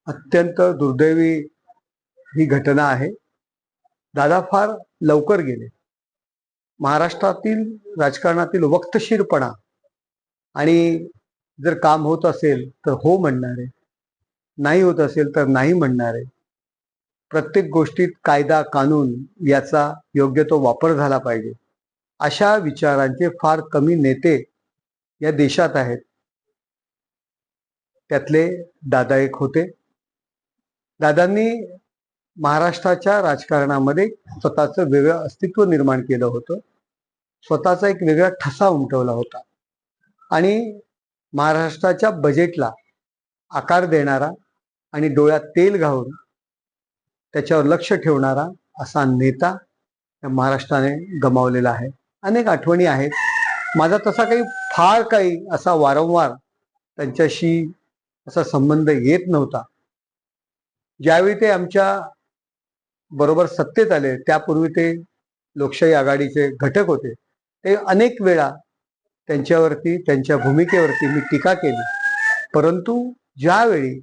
अत्यंत दुर्दैवी ही घटना आहे। दादा फार लवकर गेले। महाराष्ट्रातील राजकारणातील वक्तशीरपणा आणि जर काम होत असेल तर हो म्हणणारे, नाही होत असेल तर नाही म्हणणारे, प्रत्येक गोष्टीत कायदा कानून याचा योग्य तो वापर झाला पाहिजे अशा विचारांचे फार कमी नेते या देशात आहेत। त्यातले दादा एक होते। दादांनी महाराष्ट्राच्या राजकारणामध्ये स्वतःचं वेगळं अस्तित्व निर्माण केलं होतं, स्वतःचा एक वेगळा ठसा उमटवला होता आणि महाराष्ट्राच्या बजेटला आकार देणारा आणि डोळ्यात तेल घालून त्याच्यावर लक्ष ठेवणारा असा नेता महाराष्ट्राने गमावलेला आहे। अनेक आठवणी आहेत। माझा तसा काही असा वारंवार त्यांच्याशी असा संबंध येत नव्हता। ज्यावेळी ते आमच्या बरोबर सत्तेत आले त्यापूर्वी ते लोकशाही आघाडीचे घटक होते। ते अनेक वेळा त्यांच्यावरती, त्यांच्या भूमिकेवरती मी टीका केली, परंतु ज्यावेळी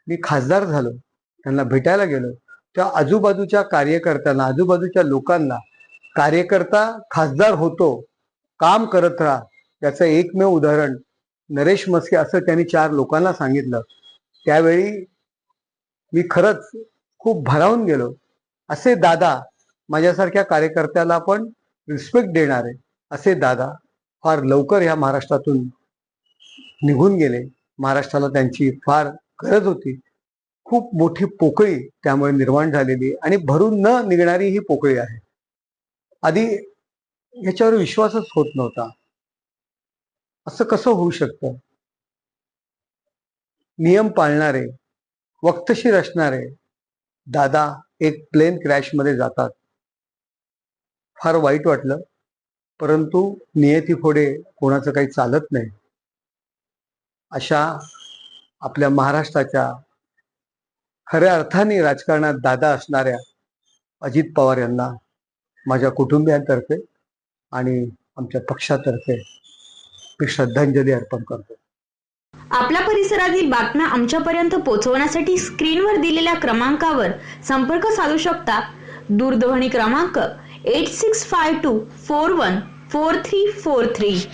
मी खासदार झालो, त्यांना भेटायला गेलो, त्या आजूबाजूच्या कार्यकर्त्यांना, आजूबाजूच्या लोकांना कार्यकर्ता खासदार होतो, काम करत राहा, याचं एकमेव उदाहरण नरेश मस्के असं त्यांनी 4 लोकांना सांगितलं। त्यावेळी मी खरंच खूप भारावून गेलो। असे दादा, माझ्यासारख्या कार्यकर्त्याला पण रिस्पेक्ट देणारे असे दादा फार लवकर ह्या महाराष्ट्रातून निघून गेले। महाराष्ट्राला त्यांची फार गरज होती। खूप मोठी पोकळी त्यामुळे निर्माण झालेली आणि भरून न निघणारी ही पोकळी आहे। आधी याच्यावर विश्वासच होत नव्हता। असं कसं होऊ शकतं? नियम पाळणारे, वक्तशीर असणारे दादा एक प्लेन क्रॅश मध्ये जातात। फार वाईट वाटलं, परंतु नियतीपुढे कोणाचं काही चालत नाही। अशा आपल्या महाराष्ट्राच्या खऱ्या अर्थाने राजकारणात दादा असणाऱ्या अजित पवार यांना माझ्या कुटुंबियांतर्फे आणि आमच्या पक्षातर्फे मी श्रद्धांजली अर्पण करतो। आपल्या परिसरातील बातम्या आमच्यापर्यंत पोहोचवण्यासाठी स्क्रीनवर दिलेल्या क्रमांकावर संपर्क साधू शकता। दूरध्वनी क्रमांक 8652414343।